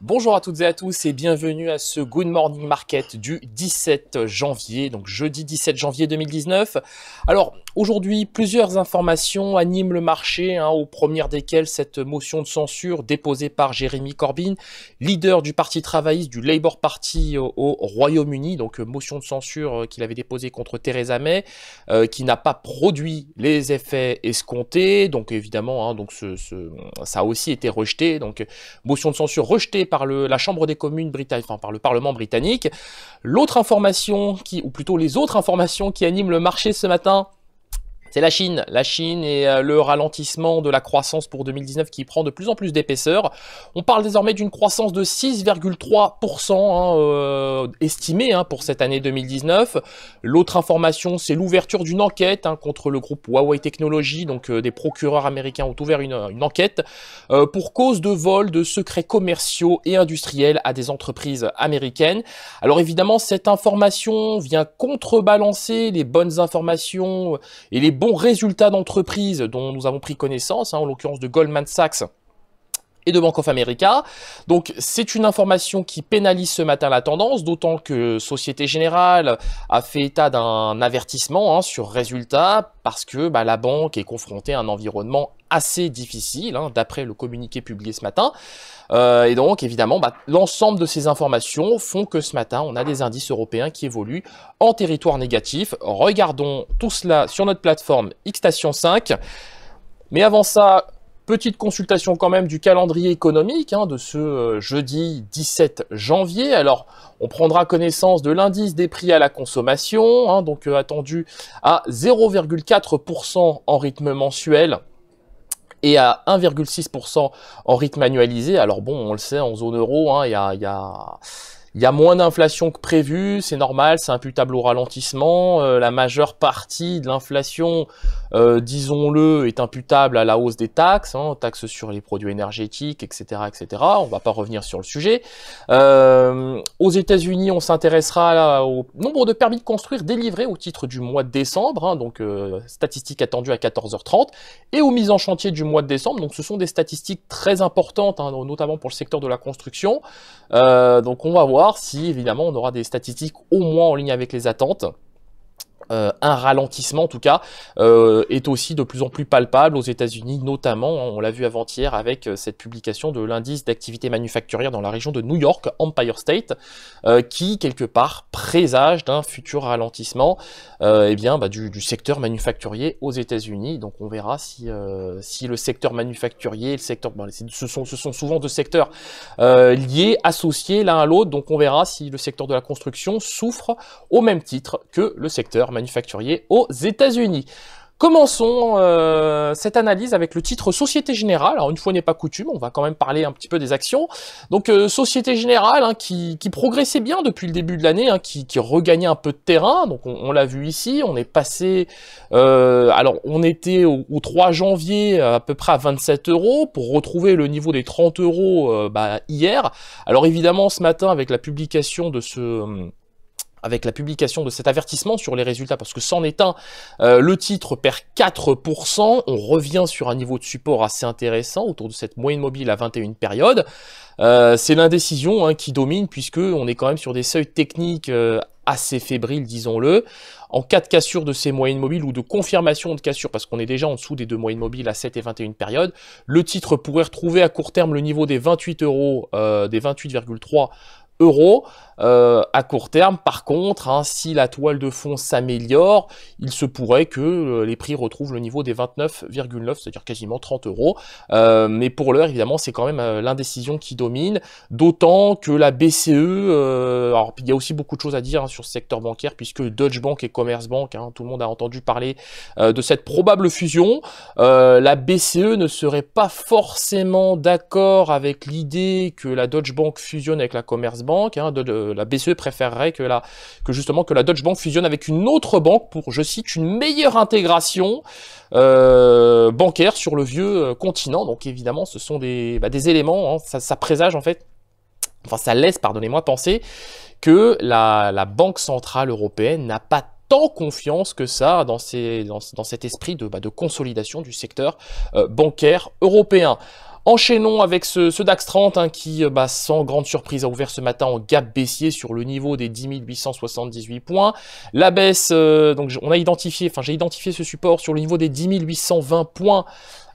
Bonjour à toutes et à tous et bienvenue à ce Good Morning Market du 17 janvier, donc jeudi 17 janvier 2019. Alors aujourd'hui, plusieurs informations animent le marché, aux premières desquelles cette motion de censure déposée par Jeremy Corbyn, leader du Parti travailliste du Labour Party au Royaume-Uni, donc motion de censure qu'il avait déposée contre Theresa May, qui n'a pas produit les effets escomptés, donc évidemment, ça a aussi été rejeté, donc motion de censure rejetée par la Chambre des communes britannique, enfin par le Parlement britannique. L'autre information ou plutôt les autres informations qui animent le marché ce matin, c'est la Chine. La Chine et le ralentissement de la croissance pour 2019 qui prend de plus en plus d'épaisseur. On parle désormais d'une croissance de 6,3% estimée pour cette année 2019. L'autre information, c'est l'ouverture d'une enquête contre le groupe Huawei Technologies. Donc des procureurs américains ont ouvert une enquête pour cause de vol de secrets commerciaux et industriels à des entreprises américaines. Alors évidemment, cette information vient contrebalancer les bonnes informations et les bons résultats d'entreprise dont nous avons pris connaissance, en l'occurrence de Goldman Sachs et de Bank of America. Donc c'est une information qui pénalise ce matin la tendance, d'autant que Société Générale a fait état d'un avertissement sur résultat parce que la banque est confrontée à un environnement assez difficile, d'après le communiqué publié ce matin. Et donc évidemment, l'ensemble de ces informations font que ce matin, on a des indices européens qui évoluent en territoire négatif. Regardons tout cela sur notre plateforme Xstation 5. Mais avant ça, petite consultation quand même du calendrier économique de ce jeudi 17 janvier. Alors, on prendra connaissance de l'indice des prix à la consommation, donc attendu à 0,4% en rythme mensuel et à 1,6% en rythme annualisé. Alors bon, on le sait, en zone euro, il y a moins d'inflation que prévu, c'est normal, c'est imputable au ralentissement. La majeure partie de l'inflation, disons-le, est imputable à la hausse des taxes, taxes sur les produits énergétiques, etc., etc. On va pas revenir sur le sujet. Aux États-Unis, on s'intéressera au nombre de permis de construire délivrés au titre du mois de décembre, donc statistiques attendues à 14h30, et aux mises en chantier du mois de décembre. Donc ce sont des statistiques très importantes, notamment pour le secteur de la construction. Donc on va voir si évidemment on aura des statistiques au moins en ligne avec les attentes. Un ralentissement en tout cas est aussi de plus en plus palpable aux États-Unis, notamment, on l'a vu avant-hier avec cette publication de l'indice d'activité manufacturière dans la région de New York, Empire State, qui quelque part présage d'un futur ralentissement du secteur manufacturier aux États-Unis. Donc on verra si le secteur manufacturier, ce sont souvent deux secteurs liés, associés l'un à l'autre. Donc on verra si le secteur de la construction souffre au même titre que le secteur manufacturier aux États-Unis. Commençons cette analyse avec le titre Société Générale. Alors une fois n'est pas coutume, on va quand même parler un petit peu des actions. Donc Société Générale qui progressait bien depuis le début de l'année, qui regagnait un peu de terrain. Donc on l'a vu ici, on est passé, alors on était au 3 janvier à peu près à 27 € pour retrouver le niveau des 30 € hier. Alors évidemment ce matin avec la publication de cet avertissement sur les résultats, parce que c'en est un, le titre perd 4%, on revient sur un niveau de support assez intéressant, autour de cette moyenne mobile à 21 périodes. C'est l'indécision qui domine, puisque on est quand même sur des seuils techniques assez fébriles, disons-le. En cas de cassure de ces moyennes mobiles ou de confirmation de cassure, parce qu'on est déjà en dessous des deux moyennes mobiles à 7 et 21 périodes, le titre pourrait retrouver à court terme le niveau des 28 €, des 28,3 € à court terme. Par contre, si la toile de fond s'améliore, il se pourrait que les prix retrouvent le niveau des 29,9, c'est-à-dire quasiment 30 €. Mais pour l'heure, évidemment, c'est quand même l'indécision qui domine, d'autant que la BCE, alors il y a aussi beaucoup de choses à dire sur ce secteur bancaire, puisque Deutsche Bank et Commerzbank, tout le monde a entendu parler de cette probable fusion. La BCE ne serait pas forcément d'accord avec l'idée que la Deutsche Bank fusionne avec la Commerzbank. La BCE préférerait que la Deutsche Bank fusionne avec une autre banque pour, je cite, une meilleure intégration bancaire sur le vieux continent. Donc évidemment, ce sont des éléments, ça présage en fait, ça laisse, pardonnez-moi, penser que la Banque Centrale Européenne n'a pas tant confiance que ça dans cet esprit de consolidation du secteur bancaire européen. Enchaînons avec ce DAX 30 hein, qui, sans grande surprise, a ouvert ce matin en gap baissier sur le niveau des 10 878 points. La baisse, donc j'ai identifié ce support sur le niveau des 10 820 points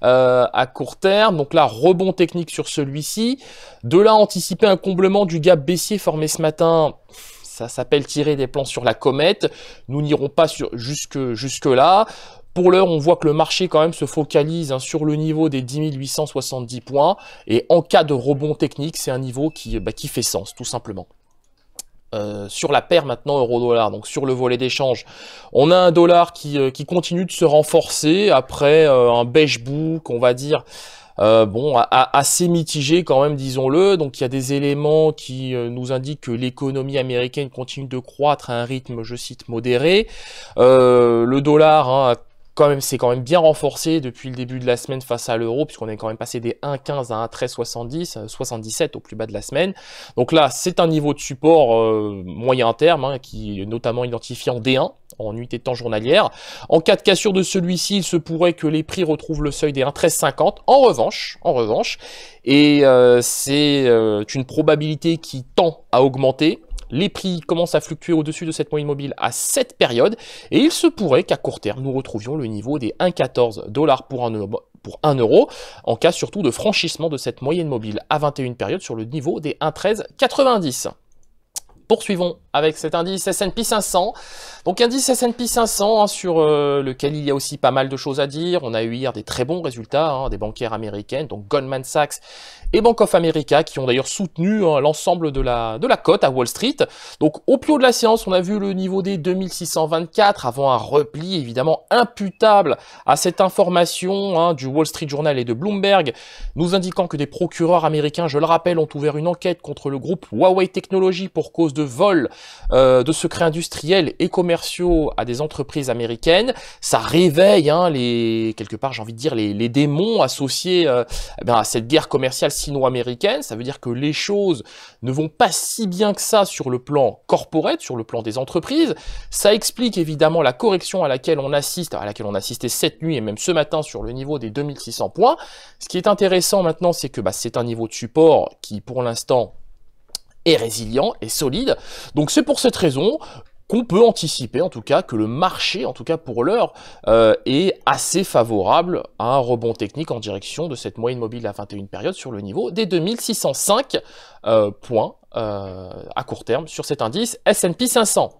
à court terme. Donc là, rebond technique sur celui-ci. De là, anticiper un comblement du gap baissier formé ce matin. Ça s'appelle tirer des plans sur la comète. Nous n'irons pas jusque là. Pour l'heure, on voit que le marché quand même se focalise sur le niveau des 10 870 points. Et en cas de rebond technique, c'est un niveau qui fait sens, tout simplement. Sur la paire maintenant euro-dollar, donc sur le volet d'échange, on a un dollar qui continue de se renforcer après un beige book, on va dire, assez mitigé quand même, disons-le. Donc il y a des éléments qui nous indiquent que l'économie américaine continue de croître à un rythme, je cite, modéré. Le dollar s'est quand même bien renforcé depuis le début de la semaine face à l'euro, puisqu'on est quand même passé des 1,15 à 1,1370, 77 au plus bas de la semaine. Donc là, c'est un niveau de support moyen terme, qui est notamment identifié en D1, en unité de temps journalière. En cas de cassure de celui-ci, il se pourrait que les prix retrouvent le seuil des 1,1350. En revanche, et c'est une probabilité qui tend à augmenter. Les prix commencent à fluctuer au-dessus de cette moyenne mobile à cette période et il se pourrait qu'à court terme, nous retrouvions le niveau des 1,14 $ pour 1 euro, en cas surtout de franchissement de cette moyenne mobile à 21 périodes sur le niveau des 1,1390. Poursuivons avec cet indice S&P 500. Donc indice S&P 500 sur lequel il y a aussi pas mal de choses à dire. On a eu hier des très bons résultats des banquières américaines, donc Goldman Sachs et Bank of America, qui ont d'ailleurs soutenu l'ensemble de la cote à Wall Street. Donc au plus haut de la séance, on a vu le niveau des 2624 avant un repli évidemment imputable à cette information du Wall Street Journal et de Bloomberg, nous indiquant que des procureurs américains, je le rappelle, ont ouvert une enquête contre le groupe Huawei Technologies pour cause de vol de secrets industriels et commerciaux à des entreprises américaines. Ça réveille quelque part, j'ai envie de dire, les démons associés à cette guerre commerciale sino-américaine. Ça veut dire que les choses ne vont pas si bien que ça sur le plan corporate, sur le plan des entreprises. Ça explique évidemment la correction à laquelle on assistait cette nuit et même ce matin sur le niveau des 2600 points. Ce qui est intéressant maintenant, c'est que c'est un niveau de support qui pour l'instant est résilient et solide. Donc c'est pour cette raison qu'on peut anticiper en tout cas que le marché, en tout cas pour l'heure, est assez favorable à un rebond technique en direction de cette moyenne mobile à 21 périodes sur le niveau des 2605 points à court terme sur cet indice S&P 500.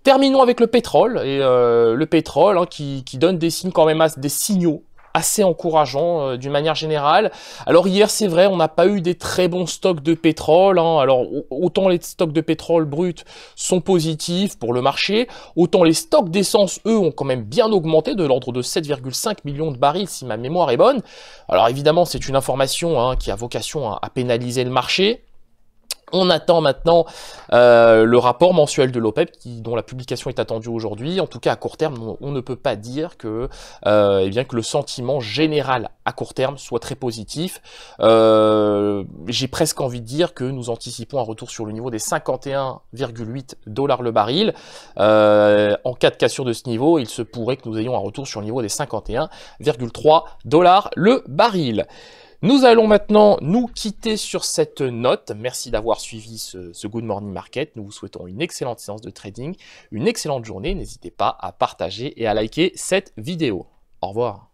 Terminons avec le pétrole, et le pétrole qui donne des signes quand même, des signaux assez encourageant d'une manière générale. Alors hier, c'est vrai, on n'a pas eu des très bons stocks de pétrole. Alors autant les stocks de pétrole brut sont positifs pour le marché, autant les stocks d'essence, eux, ont quand même bien augmenté de l'ordre de 7,5 millions de barils, si ma mémoire est bonne. Alors évidemment, c'est une information qui a vocation à pénaliser le marché. On attend maintenant le rapport mensuel de l'OPEP dont la publication est attendue aujourd'hui. En tout cas, à court terme, on ne peut pas dire que le sentiment général à court terme soit très positif. J'ai presque envie de dire que nous anticipons un retour sur le niveau des 51,8 $ le baril. En cas de cassure de ce niveau, il se pourrait que nous ayons un retour sur le niveau des 51,3 $ le baril. Nous allons maintenant nous quitter sur cette note. Merci d'avoir suivi ce Good Morning Market. Nous vous souhaitons une excellente séance de trading, une excellente journée. N'hésitez pas à partager et à liker cette vidéo. Au revoir.